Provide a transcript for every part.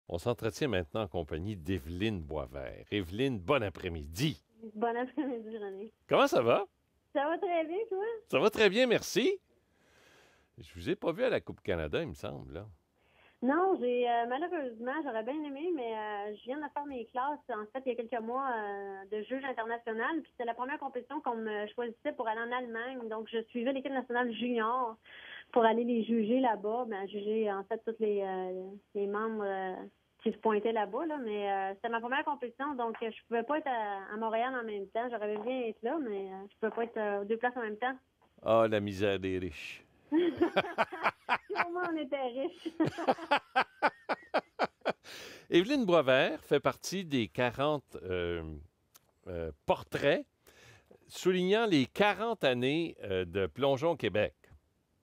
On s'entretient maintenant en compagnie d'Éveline Boisvert. Évelyne, bon après-midi. Bon après-midi, René. Comment ça va? Ça va très bien, toi? Ça va très bien, merci. Je vous ai pas vu à la Coupe Canada, il me semble, là. Non, malheureusement, j'aurais bien aimé, mais je viens de faire mes classes, en fait, il y a quelques mois, de juge international. Puis c'était la première compétition qu'on me choisissait pour aller en Allemagne. Donc, je suivais l'équipe nationale junior pour aller les juger là-bas. Juger, en fait, tous les membres qui se pointaient là-bas. Là. Mais c'était ma première compétition, donc je pouvais pas être à Montréal en même temps. J'aurais bien être là, mais je pouvais pas être aux deux places en même temps. Ah, la misère des riches. Sûrement, on était riches. Évelyne Boisvert fait partie des 40 portraits soulignant les 40 années de Plongeon Québec.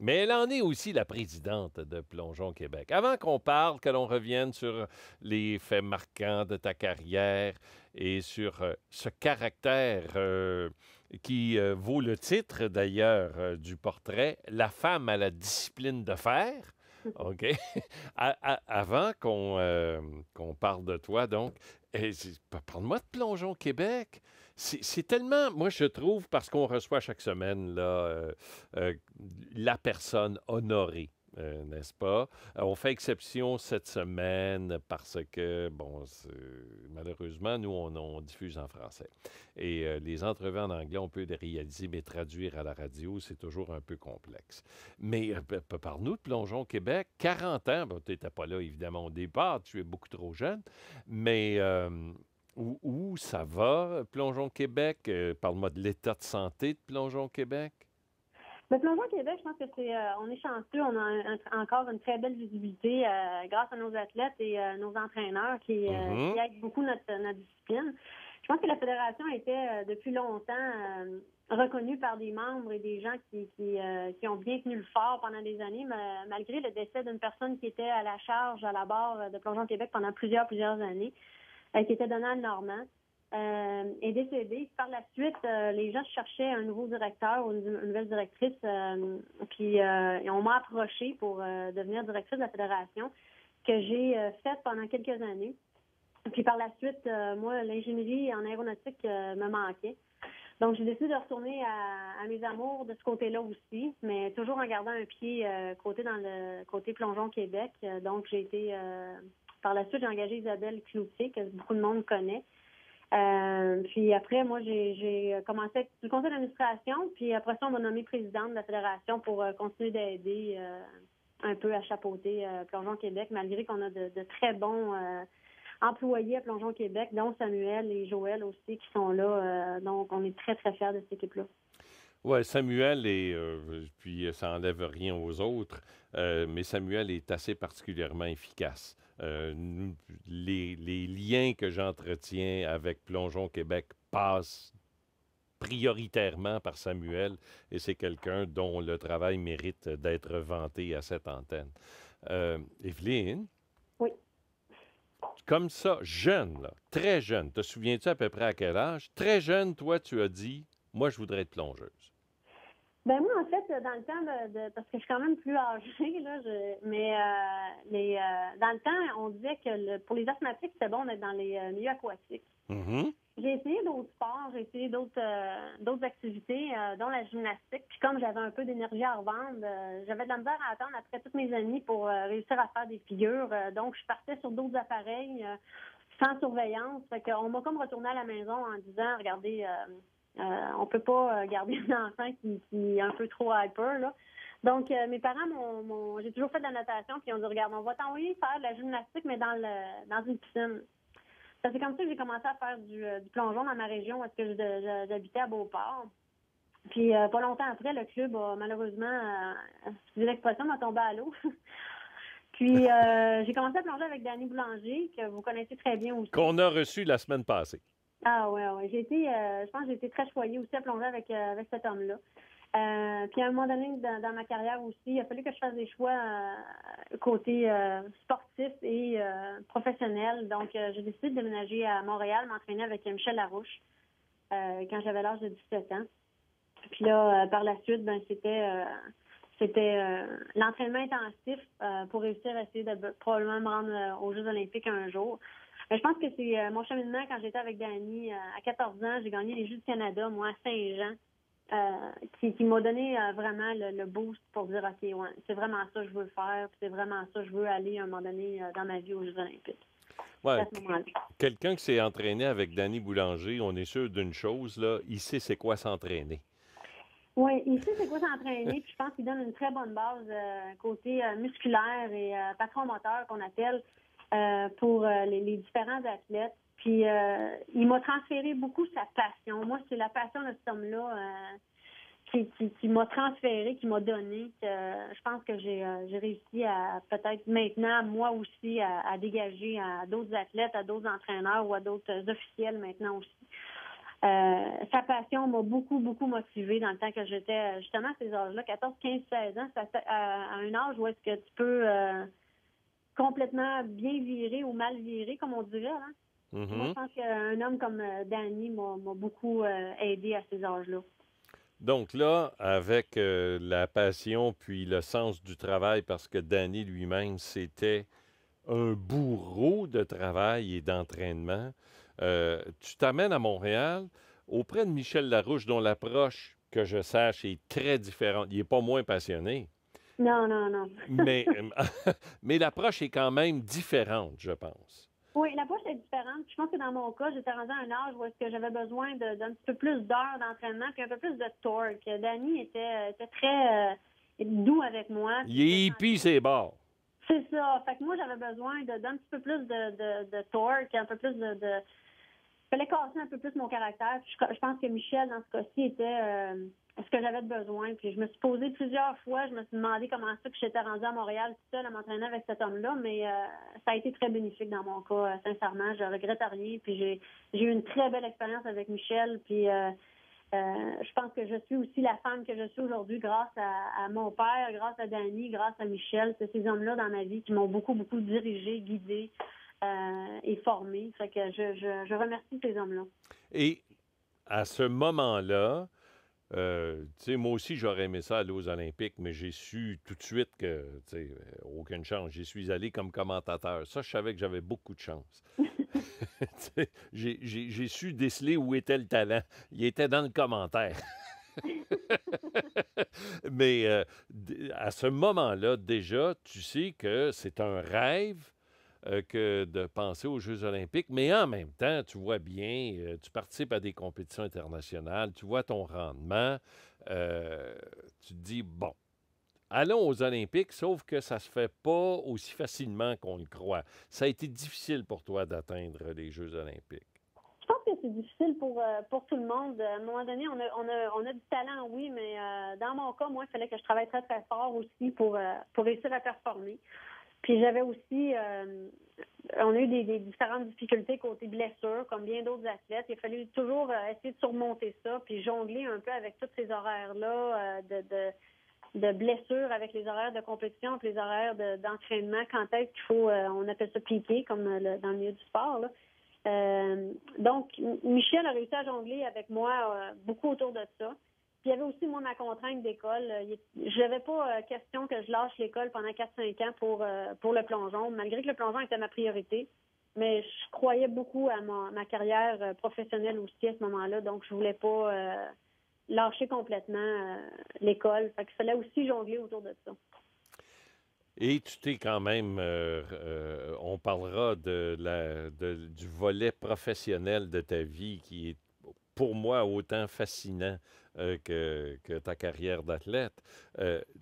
Mais elle en est aussi la présidente de Plongeon Québec. Avant qu'on parle, que l'on revienne sur les faits marquants de ta carrière et sur ce caractère qui vaut le titre d'ailleurs du portrait, La femme à la discipline de fer. OK? Avant qu'on parle de toi, donc, parle-moi de Plongeon Québec. C'est tellement, moi je trouve, parce qu'on reçoit chaque semaine là, euh, la personne honorée, n'est-ce pas? On fait exception cette semaine parce que, bon, malheureusement, nous, on diffuse en français. Et les entrevues en anglais, on peut les réaliser, mais traduire à la radio, c'est toujours un peu complexe. Mais parle-nous de Plongeon Québec. 40 ans, bon, tu n'étais pas là, évidemment, au départ, tu es beaucoup trop jeune, mais... où ça va, Plongeon Québec? Parle-moi de l'état de santé de Plongeon Québec. Le Plongeon Québec, je pense que on est chanceux, on a encore une très belle visibilité grâce à nos athlètes et nos entraîneurs qui aident beaucoup notre discipline. Je pense que la fédération était depuis longtemps reconnue par des membres et des gens qui ont bien tenu le fort pendant des années, malgré le décès d'une personne qui était à la charge, à la barre de Plongeon Québec pendant plusieurs années. Qui était Donald Normand, est décédé. Par la suite, les gens cherchaient un nouveau directeur ou une nouvelle directrice, puis on m'a approché pour devenir directrice de la fédération, que j'ai faite pendant quelques années. Puis par la suite, moi, l'ingénierie en aéronautique me manquait. Donc, j'ai décidé de retourner à mes amours de ce côté-là aussi, mais toujours en gardant un pied dans le côté Plongeon Québec. Donc, j'ai été... Par la suite, j'ai engagé Isabelle Cloutier, que beaucoup de monde connaît. Puis après, moi, j'ai commencé avec du conseil d'administration. Puis après ça, on m'a nommée présidente de la fédération pour continuer d'aider un peu à chapeauter Plongeon Québec, malgré qu'on a de très bons employés à Plongeon Québec, dont Samuel et Joël aussi qui sont là. Donc, on est très, très fiers de cette équipe-là. Oui, Samuel puis ça enlève rien aux autres, mais Samuel est assez particulièrement efficace. Les liens que j'entretiens avec Plongeon Québec passent prioritairement par Samuel et c'est quelqu'un dont le travail mérite d'être vanté à cette antenne. Évelyne, Oui. comme ça, jeune, là, très jeune, te souviens-tu à peu près à quel âge? Très jeune, toi, tu as dit, moi, je voudrais être plongeuse. Ben moi, en fait, dans le temps parce que je suis quand même plus âgée, là, dans le temps, on disait que pour les asthmatiques, c'était bon d'être dans les milieux aquatiques. Mhm. J'ai essayé d'autres sports, j'ai essayé d'autres activités, dont la gymnastique. Puis comme j'avais un peu d'énergie à revendre, j'avais de la misère à attendre après toutes mes amies pour réussir à faire des figures. Donc, je partais sur d'autres appareils sans surveillance. Fait qu'on m'a comme retourné à la maison en disant, regardez, on peut pas garder un enfant qui est un peu trop hyper, là. Donc, mes parents j'ai toujours fait de la natation, puis ils ont dit, regarde, on va t'envoyer faire de la gymnastique, mais dans une piscine. C'est comme ça que j'ai commencé à faire du plongeon dans ma région, où est-ce que j'habitais à Beauport. Puis, pas longtemps après, le club a malheureusement, excusez l'expression, m'a tombé à l'eau. Puis, j'ai commencé à plonger avec Danny Boulanger, que vous connaissez très bien aussi. Qu'on a reçu la semaine passée. Ah ouais. Je pense que j'ai été très choyée aussi à plonger avec cet homme-là. Puis à un moment donné, dans ma carrière aussi, il a fallu que je fasse des choix côté sportif et professionnel. Donc, j'ai décidé de déménager à Montréal, m'entraîner avec Michel Larouche quand j'avais l'âge de 17 ans. Puis là, par la suite, c'était c'était l'entraînement intensif pour réussir à essayer de probablement me rendre aux Jeux olympiques un jour. Je pense que c'est mon cheminement quand j'étais avec Dani. À 14 ans, j'ai gagné les Jeux du Canada, moi, à Saint-Jean, qui m'a donné vraiment le boost pour dire, OK, ouais, c'est vraiment ça que je veux faire, puis c'est vraiment ça que je veux aller à un moment donné dans ma vie aux Jeux olympiques. Ouais, quelqu'un qui s'est entraîné avec Dany Boulanger, on est sûr d'une chose, là, il sait c'est quoi s'entraîner. Oui, il sait c'est quoi s'entraîner, puis je pense qu'il donne une très bonne base côté musculaire et patron-moteur qu'on appelle pour les différents athlètes. Puis il m'a transféré beaucoup sa passion. Moi, c'est la passion de cet homme-là qui m'a transféré, qui m'a donné. Je pense que j'ai réussi à peut-être maintenant, moi aussi, à dégager à d'autres athlètes, à d'autres entraîneurs ou à d'autres officiels maintenant aussi. Sa passion m'a beaucoup, beaucoup motivée dans le temps que j'étais justement à ces âges-là, 14, 15, 16 ans. C'est à un âge où est-ce que tu peux complètement bien virer ou mal virer, comme on dirait. Hein? Mm-hmm. Moi, je pense qu'un homme comme Dany m'a beaucoup aidé à ces âges-là. Donc là, avec la passion puis le sens du travail, parce que Dany lui-même, c'était un bourreau de travail et d'entraînement, tu t'amènes à Montréal auprès de Michel Larouche, dont l'approche, que je sache, est très différente. Il n'est pas moins passionné. Non, non, non. mais l'approche est quand même différente, je pense. Oui, l'approche est différente. Je pense que dans mon cas, j'étais rendue à un âge où est-ce que j'avais besoin d'un petit peu plus d'heures d'entraînement puis un peu plus de torque. Dany était très doux avec moi. Il est hippie, c'est bords. C'est ça. Fait que moi, j'avais besoin d'un petit peu plus de torque, un peu plus de... Il fallait casser un peu plus mon caractère. Puis je pense que Michel, dans ce cas-ci, était ce que j'avais besoin. Puis je me suis posé plusieurs fois, je me suis demandé comment ça que j'étais rendue à Montréal toute seule à m'entraîner avec cet homme-là, mais ça a été très bénéfique dans mon cas, sincèrement. Je regrette rien. Puis j'ai eu une très belle expérience avec Michel. Puis je pense que je suis aussi la femme que je suis aujourd'hui grâce à mon père, grâce à Dany, grâce à Michel. C'est ces hommes-là dans ma vie qui m'ont beaucoup, beaucoup dirigée, guidée. Et formé. Fait que je remercie ces hommes-là. Et à ce moment-là, tu sais, moi aussi, j'aurais aimé ça aller aux Olympiques, mais j'ai su tout de suite que, tu sais, aucune chance. J'y suis allé comme commentateur. Ça, je savais que j'avais beaucoup de chance. J'ai su déceler où était le talent. Il était dans le commentaire. Mais à ce moment-là, déjà, tu sais que c'est un rêve que de penser aux Jeux olympiques, mais en même temps, tu vois bien, tu participes à des compétitions internationales, tu vois ton rendement, tu te dis, bon, allons aux Olympiques, sauf que ça ne se fait pas aussi facilement qu'on le croit. Ça a été difficile pour toi d'atteindre les Jeux olympiques. Je pense que c'est difficile pour tout le monde. À un moment donné, on a du talent, oui, mais dans mon cas, moi, il fallait que je travaille très, très fort aussi pour réussir à performer. Puis j'avais aussi, on a eu des différentes difficultés côté blessures, comme bien d'autres athlètes. Il a fallu toujours essayer de surmonter ça, puis jongler un peu avec tous ces horaires-là de blessures, avec les horaires de compétition, puis les horaires d'entraînement. Quand est-ce qu'il faut, on appelle ça piquer, comme dans le milieu du sport, là. Donc, Michel a réussi à jongler avec moi beaucoup autour de ça. Puis il y avait aussi, moi, ma contrainte d'école. Je n'avais pas question que je lâche l'école pendant 4-5 ans pour le plongeon, malgré que le plongeon était ma priorité. Mais je croyais beaucoup à ma carrière professionnelle aussi à ce moment-là, donc je voulais pas lâcher complètement l'école. Fait qu'il fallait aussi jongler autour de ça. Et tu t'es quand même, on parlera du volet professionnel de ta vie qui est pour moi autant fascinant que ta carrière d'athlète.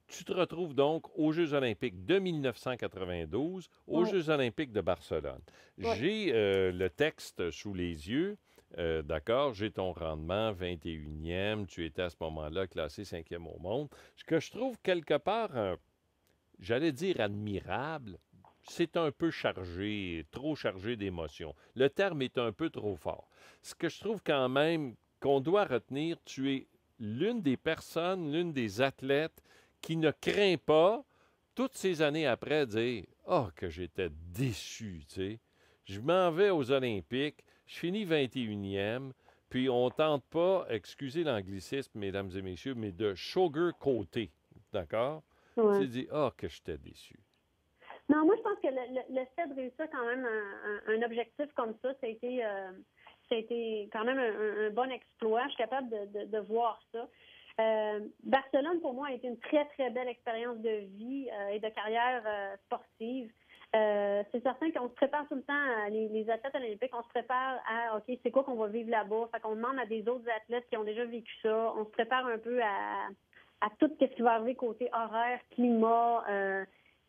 Tu te retrouves donc aux Jeux olympiques de 1992, aux Jeux olympiques de Barcelone. Ouais. J'ai le texte sous les yeux. D'accord, j'ai ton rendement, 21e. Tu étais à ce moment-là classé 5e au monde. Ce que je trouve quelque part j'allais dire admirable, c'est un peu chargé, trop chargé d'émotions. Le terme est un peu trop fort. Ce que je trouve quand même qu'on doit retenir, tu es l'une des personnes, l'une des athlètes qui ne craint pas, toutes ces années après, dire « Oh, que j'étais déçu, tu sais. Je m'en vais aux Olympiques, je finis 21e, puis on ne tente pas, excusez l'anglicisme, mesdames et messieurs, mais de sugar-coater. » d'accord? Ouais. Tu te dis, ah, que j'étais déçu. Non, moi, je pense que le fait de réussir quand même un objectif comme ça a été quand même un bon exploit. Je suis capable de voir ça. Barcelone, pour moi, a été une très, très belle expérience de vie et de carrière sportive. C'est certain qu'on se prépare tout le temps, les athlètes olympiques, on se prépare à, OK, c'est quoi qu'on va vivre là-bas? Fait qu'on demande à des autres athlètes qui ont déjà vécu ça. On se prépare un peu à tout ce qui va arriver côté horaire, climat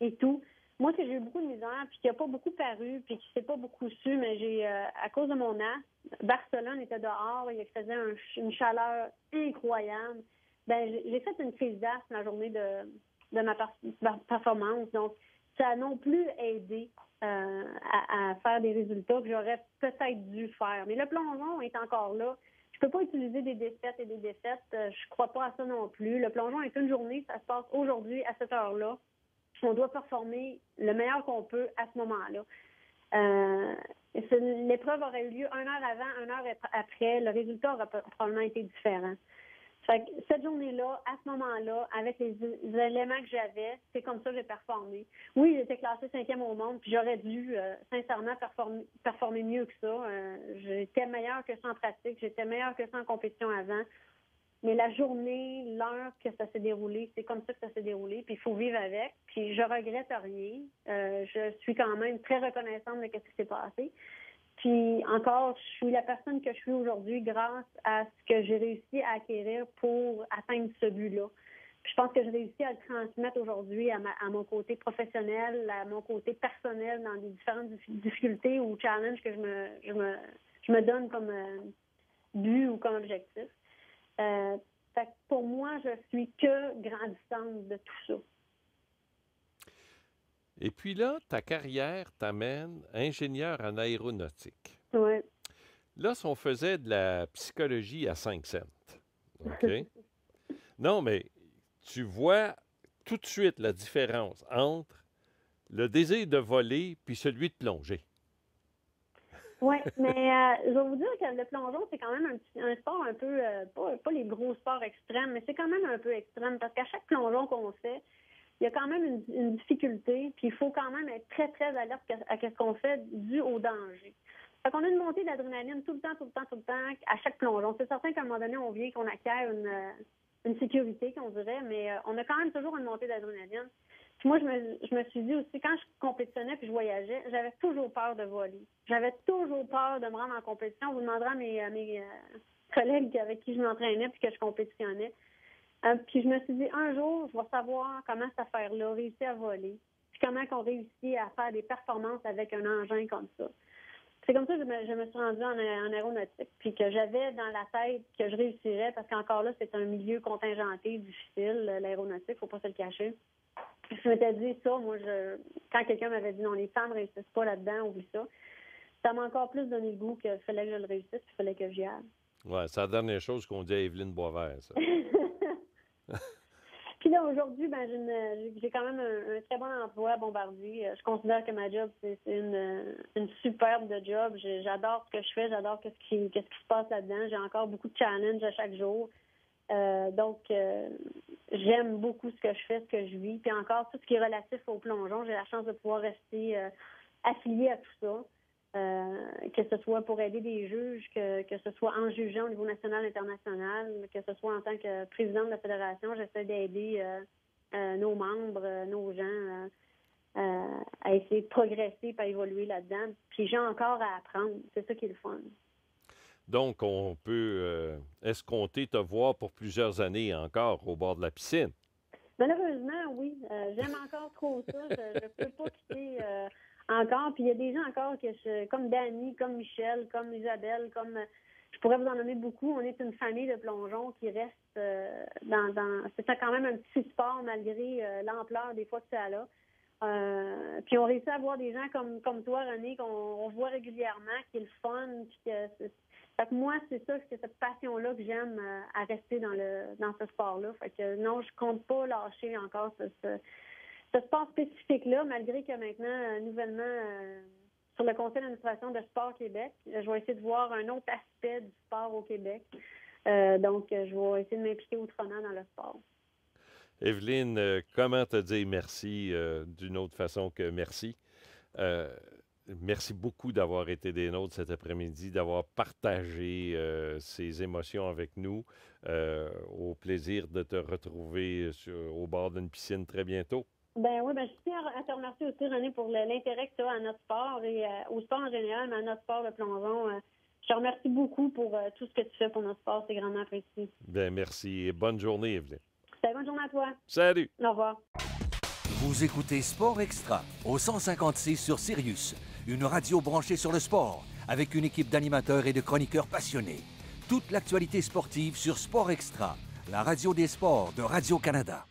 et tout. Moi, j'ai eu beaucoup de misère, puis qui n'a pas beaucoup paru, puis qui ne s'est pas beaucoup su, mais à cause de mon asthme, Barcelone était dehors, il faisait une chaleur incroyable. Ben, j'ai fait une crise d'asthme la journée de ma performance. Donc, ça a non plus aidé à faire des résultats que j'aurais peut-être dû faire. Mais le plongeon est encore là. Je peux pas utiliser des défaites et des défaites. Je crois pas à ça non plus. Le plongeon est une journée, ça se passe aujourd'hui à cette heure-là. On doit performer le meilleur qu'on peut à ce moment-là. L'épreuve aurait eu lieu 1 heure avant, 1 heure après. Le résultat aurait probablement été différent. Fait que cette journée-là, à ce moment-là, avec les éléments que j'avais, c'est comme ça que j'ai performé. Oui, j'étais classée 5e au monde, puis j'aurais dû sincèrement performer mieux que ça. J'étais meilleure que ça en pratique, j'étais meilleure que ça en compétition avant. Mais la journée, l'heure que ça s'est déroulé, c'est comme ça que ça s'est déroulé, puis il faut vivre avec. Puis je regrette rien. Je suis quand même très reconnaissante de ce qui s'est passé. Puis encore, je suis la personne que je suis aujourd'hui grâce à ce que j'ai réussi à acquérir pour atteindre ce but-là. Puis je pense que j'ai réussi à le transmettre aujourd'hui à mon côté professionnel, à mon côté personnel dans les différentes difficultés ou challenges que je me donne comme but ou comme objectif. Fait que pour moi, je suis que grandissante de tout ça. Et puis là, ta carrière t'amène ingénieur en aéronautique. Oui. Là, si on faisait de la psychologie à 5 cents, OK? Non, mais tu vois tout de suite la différence entre le désir de voler puis celui de plonger. Oui, mais je vais vous dire que le plongeon, c'est quand même un sport un peu, pas les gros sports extrêmes, mais c'est quand même un peu extrême parce qu'à chaque plongeon qu'on fait, il y a quand même une difficulté, puis il faut quand même être très, très alerte à ce qu'on fait dû au danger. Fait qu'on a une montée d'adrénaline tout le temps, à chaque plongeon. C'est certain qu'à un moment donné, on vient qu'on acquiert une sécurité, qu'on dirait, mais on a quand même toujours une montée d'adrénaline. Puis moi, je me suis dit aussi, quand je compétitionnais puis je voyageais, j'avais toujours peur de voler. J'avais toujours peur de me rendre en compétition. On vous demandera à mes collègues avec qui je m'entraînais puis que je compétitionnais. Puis je me suis dit, un jour, je vais savoir comment cette affaire-là réussit à voler, puis comment on réussit à faire des performances avec un engin comme ça. C'est comme ça que je me suis rendue en aéronautique, puis que j'avais dans la tête que je réussirais, parce qu'encore là, c'est un milieu contingenté, difficile, l'aéronautique, il ne faut pas se le cacher. Puis je m'étais dit ça, moi, quand quelqu'un m'avait dit non, les femmes ne réussissent pas là-dedans, oublie ça, ça m'a encore plus donné le goût qu'il fallait que je le réussisse, puis il fallait que j'y aille. Ouais, c'est la dernière chose qu'on dit à Évelyne Boisvert, ça. Puis là, aujourd'hui, ben, j'ai quand même un très bon emploi à Bombardier. Je considère que ma job, c'est une superbe de job. J'adore ce que je fais, j'adore ce qui se passe là-dedans. J'ai encore beaucoup de challenges à chaque jour. Donc, j'aime beaucoup ce que je fais, ce que je vis. Puis encore, tout ce qui est relatif au plongeon, j'ai la chance de pouvoir rester affiliée à tout ça. Que ce soit pour aider des juges, que ce soit en jugeant au niveau national, international, que ce soit en tant que présidente de la fédération, j'essaie d'aider nos membres, nos gens à essayer de progresser et à évoluer là-dedans. Puis j'ai encore à apprendre. C'est ça qui est le fun. Donc, on peut escompter te voir pour plusieurs années encore au bord de la piscine. Malheureusement, oui. J'aime encore trop ça. Je ne peux pas quitter encore. Puis il y a des gens encore comme Dani, comme Michel, comme Isabelle, comme je pourrais vous en nommer beaucoup. On est une famille de plongeons qui reste c'est quand même un petit sport malgré l'ampleur des fois que ça a. Puis on réussit à voir des gens comme toi, René, qu'on voit régulièrement, qui est le fun. Puis fait que moi, c'est ça, c'est cette passion-là que j'aime à rester dans ce sport-là. Fait que non, je compte pas lâcher encore ce sport spécifique-là, malgré que maintenant, nouvellement, sur le conseil d'administration de Sport Québec, je vais essayer de voir un autre aspect du sport au Québec. Donc, je vais essayer de m'impliquer autrement dans le sport. Evelyne, comment te dire merci d'une autre façon que merci? Euh, Merci beaucoup d'avoir été des nôtres cet après-midi, d'avoir partagé ces émotions avec nous. Au plaisir de te retrouver au bord d'une piscine très bientôt. Ben oui, je tiens à te remercier aussi, René, pour l'intérêt que tu as à notre sport et au sport en général, mais à notre sport, le plongeon. Je te remercie beaucoup pour tout ce que tu fais pour notre sport. C'est grandement apprécié. Ben merci et bonne journée, Evelyne. Bonne journée à toi. Salut! Au revoir. Vous écoutez Sport Extra au 156 sur Sirius, une radio branchée sur le sport, avec une équipe d'animateurs et de chroniqueurs passionnés. Toute l'actualité sportive sur Sport Extra, la radio des sports de Radio-Canada.